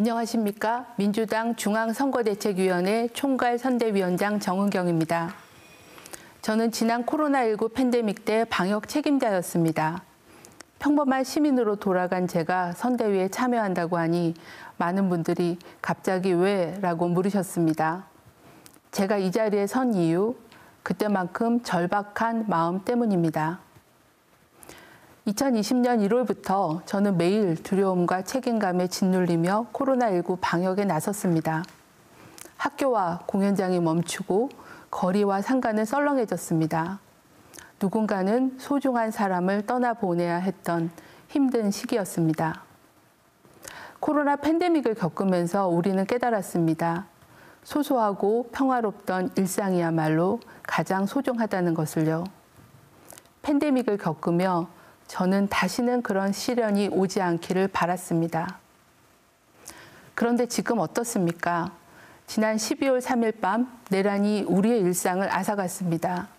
안녕하십니까. 민주당 중앙선거대책위원회 총괄선대위원장 정은경입니다. 저는 지난 코로나19 팬데믹 때 방역 책임자였습니다. 평범한 시민으로 돌아간 제가 선대위에 참여한다고 하니 많은 분들이 갑자기 왜? 라고 물으셨습니다. 제가 이 자리에 선 이유, 그때만큼 절박한 마음 때문입니다. 2020년 1월부터 저는 매일 두려움과 책임감에 짓눌리며 코로나19 방역에 나섰습니다. 학교와 공연장이 멈추고 거리와 상가는 썰렁해졌습니다. 누군가는 소중한 사람을 떠나보내야 했던 힘든 시기였습니다. 코로나 팬데믹을 겪으면서 우리는 깨달았습니다. 소소하고 평화롭던 일상이야말로 가장 소중하다는 것을요. 팬데믹을 겪으며 저는 다시는 그런 시련이 오지 않기를 바랐습니다. 그런데 지금 어떻습니까? 지난 12월 3일 밤 내란이 우리의 일상을 앗아갔습니다.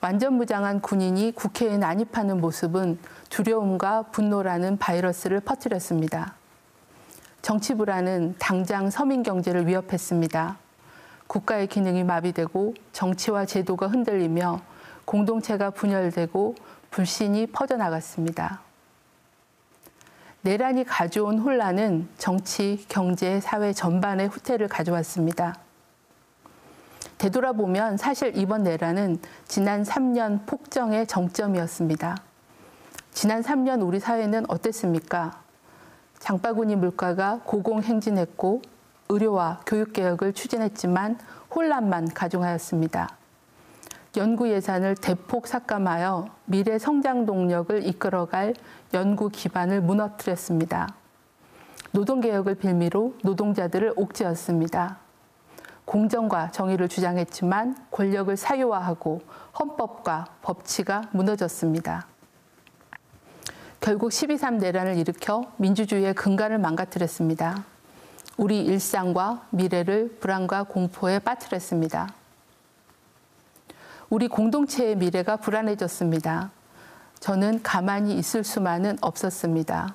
완전 무장한 군인이 국회에 난입하는 모습은 두려움과 분노라는 바이러스를 퍼뜨렸습니다. 정치 불안은 당장 서민 경제를 위협했습니다. 국가의 기능이 마비되고 정치와 제도가 흔들리며 공동체가 분열되고 불신이 퍼져나갔습니다. 내란이 가져온 혼란은 정치, 경제, 사회 전반에 후퇴를 가져왔습니다. 되돌아보면 사실 이번 내란은 지난 3년 폭정의 정점이었습니다. 지난 3년 우리 사회는 어땠습니까? 장바구니 물가가 고공행진했고 의료와 교육개혁을 추진했지만 혼란만 가중하였습니다. 연구 예산을 대폭 삭감하여 미래 성장 동력을 이끌어갈 연구 기반을 무너뜨렸습니다. 노동개혁을 빌미로 노동자들을 옥죄었습니다. 공정과 정의를 주장했지만 권력을 사유화하고 헌법과 법치가 무너졌습니다. 결국 12.3 내란을 일으켜 민주주의의 근간을 망가뜨렸습니다. 우리 일상과 미래를 불안과 공포에 빠뜨렸습니다. 우리 공동체의 미래가 불안해졌습니다. 저는 가만히 있을 수만은 없었습니다.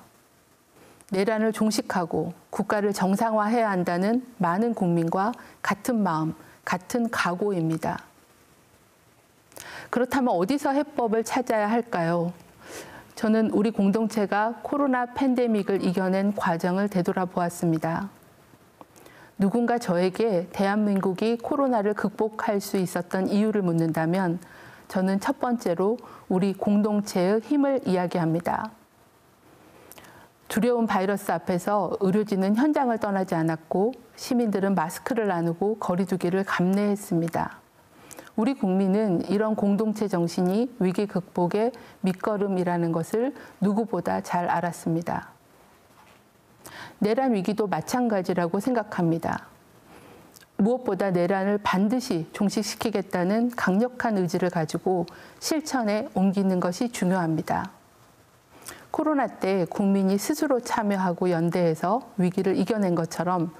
내란을 종식하고 국가를 정상화해야 한다는 많은 국민과 같은 마음, 같은 각오입니다. 그렇다면 어디서 해법을 찾아야 할까요? 저는 우리 공동체가 코로나 팬데믹을 이겨낸 과정을 되돌아보았습니다. 누군가 저에게 대한민국이 코로나를 극복할 수 있었던 이유를 묻는다면 저는 첫 번째로 우리 공동체의 힘을 이야기합니다. 두려운 바이러스 앞에서 의료진은 현장을 떠나지 않았고 시민들은 마스크를 나누고 거리 두기를 감내했습니다. 우리 국민은 이런 공동체 정신이 위기 극복의 밑거름이라는 것을 누구보다 잘 알았습니다. 내란 위기도 마찬가지라고 생각합니다. 무엇보다 내란을 반드시 종식시키겠다는 강력한 의지를 가지고 실천에 옮기는 것이 중요합니다. 코로나 때 국민이 스스로 참여하고 연대해서 위기를 이겨낸 것처럼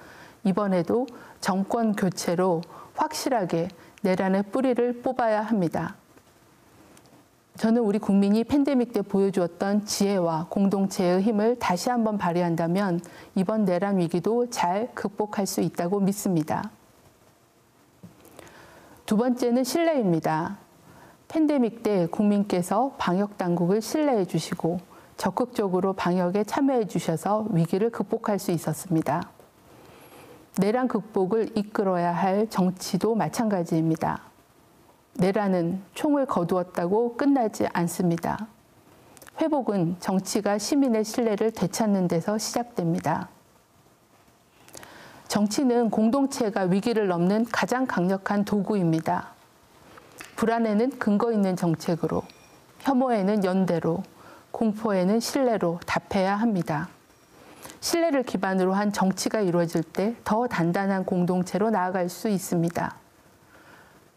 이번에도 정권 교체로 확실하게 내란의 뿌리를 뽑아야 합니다. 저는 우리 국민이 팬데믹 때 보여주었던 지혜와 공동체의 힘을 다시 한번 발휘한다면 이번 내란 위기도 잘 극복할 수 있다고 믿습니다. 두 번째는 신뢰입니다. 팬데믹 때 국민께서 방역 당국을 신뢰해 주시고 적극적으로 방역에 참여해 주셔서 위기를 극복할 수 있었습니다. 내란 극복을 이끌어야 할 정치도 마찬가지입니다. 내란은 총을 거두었다고 끝나지 않습니다. 회복은 정치가 시민의 신뢰를 되찾는 데서 시작됩니다. 정치는 공동체가 위기를 넘는 가장 강력한 도구입니다. 불안에는 근거 있는 정책으로, 혐오에는 연대로, 공포에는 신뢰로 답해야 합니다. 신뢰를 기반으로 한 정치가 이루어질 때 더 단단한 공동체로 나아갈 수 있습니다.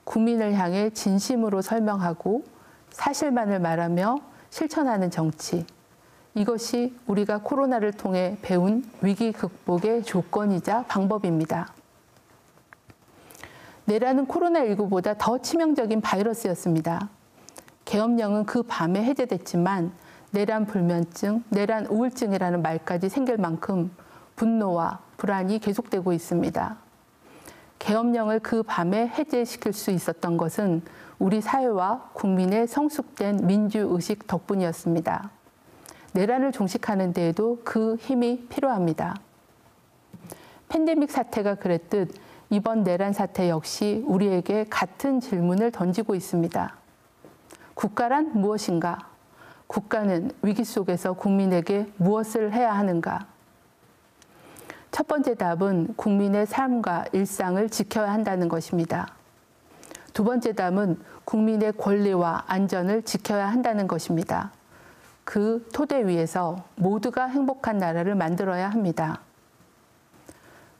국민을 향해 진심으로 설명하고 사실만을 말하며 실천하는 정치. 이것이 우리가 코로나를 통해 배운 위기 극복의 조건이자 방법입니다. 내란은 코로나19보다 더 치명적인 바이러스였습니다. 계엄령은 그 밤에 해제됐지만 내란 불면증, 내란 우울증이라는 말까지 생길 만큼 분노와 불안이 계속되고 있습니다. 계엄령을 그 밤에 해제시킬 수 있었던 것은 우리 사회와 국민의 성숙된 민주의식 덕분이었습니다. 내란을 종식하는 데에도 그 힘이 필요합니다. 팬데믹 사태가 그랬듯 이번 내란 사태 역시 우리에게 같은 질문을 던지고 있습니다. 국가란 무엇인가? 국가는 위기 속에서 국민에게 무엇을 해야 하는가? 첫 번째 답은 국민의 삶과 일상을 지켜야 한다는 것입니다. 두 번째 답은 국민의 권리와 안전을 지켜야 한다는 것입니다. 그 토대 위에서 모두가 행복한 나라를 만들어야 합니다.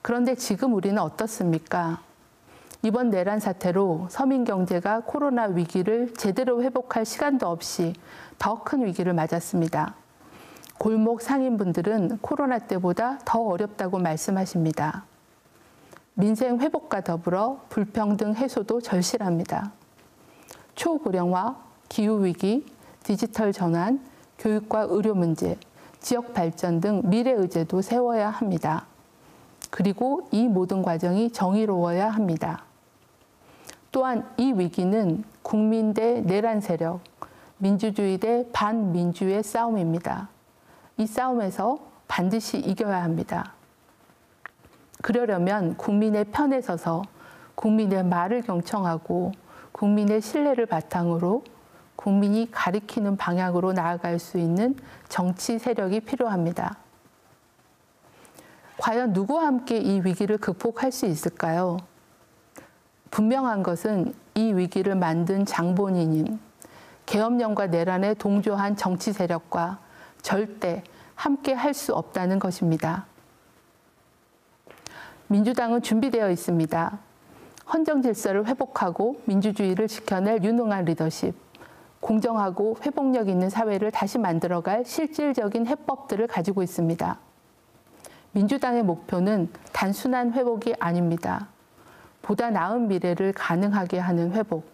그런데 지금 우리는 어떻습니까? 이번 내란 사태로 서민 경제가 코로나 위기를 제대로 회복할 시간도 없이 더 큰 위기를 맞았습니다. 골목 상인분들은 코로나 때보다 더 어렵다고 말씀하십니다. 민생 회복과 더불어 불평등 해소도 절실합니다. 초고령화, 기후위기, 디지털 전환, 교육과 의료 문제, 지역 발전 등 미래 의제도 세워야 합니다. 그리고 이 모든 과정이 정의로워야 합니다. 또한 이 위기는 국민 대 내란 세력, 민주주의 대 반민주의 싸움입니다. 이 싸움에서 반드시 이겨야 합니다. 그러려면 국민의 편에 서서 국민의 말을 경청하고 국민의 신뢰를 바탕으로 국민이 가리키는 방향으로 나아갈 수 있는 정치 세력이 필요합니다. 과연 누구와 함께 이 위기를 극복할 수 있을까요? 분명한 것은 이 위기를 만든 장본인인 계엄령과 내란에 동조한 정치 세력과 절대 함께 할 수 없다는 것입니다. 민주당은 준비되어 있습니다. 헌정 질서를 회복하고 민주주의를 지켜낼 유능한 리더십, 공정하고 회복력 있는 사회를 다시 만들어갈 실질적인 해법들을 가지고 있습니다. 민주당의 목표는 단순한 회복이 아닙니다. 보다 나은 미래를 가능하게 하는 회복,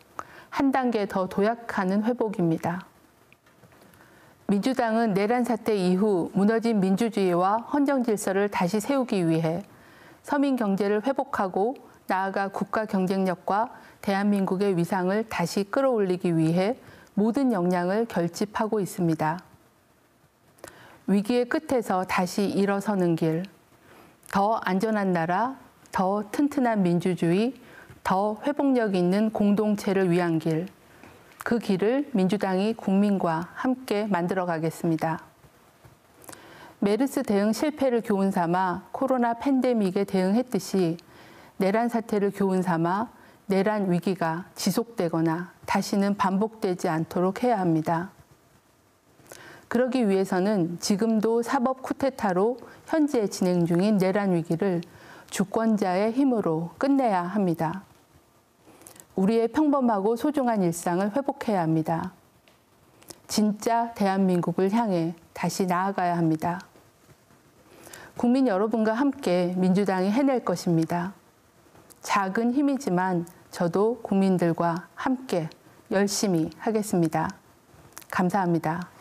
한 단계 더 도약하는 회복입니다. 민주당은 내란 사태 이후 무너진 민주주의와 헌정 질서를 다시 세우기 위해 서민 경제를 회복하고 나아가 국가 경쟁력과 대한민국의 위상을 다시 끌어올리기 위해 모든 역량을 결집하고 있습니다. 위기의 끝에서 다시 일어서는 길, 더 안전한 나라, 더 튼튼한 민주주의, 더 회복력 있는 공동체를 위한 길, 그 길을 민주당이 국민과 함께 만들어 가겠습니다. 메르스 대응 실패를 교훈 삼아 코로나 팬데믹에 대응했듯이 내란 사태를 교훈 삼아 내란 위기가 지속되거나 다시는 반복되지 않도록 해야 합니다. 그러기 위해서는 지금도 사법 쿠데타로 현재 진행 중인 내란 위기를 주권자의 힘으로 끝내야 합니다. 우리의 평범하고 소중한 일상을 회복해야 합니다. 진짜 대한민국을 향해 다시 나아가야 합니다. 국민 여러분과 함께 민주당이 해낼 것입니다. 작은 힘이지만 저도 국민들과 함께 열심히 하겠습니다. 감사합니다.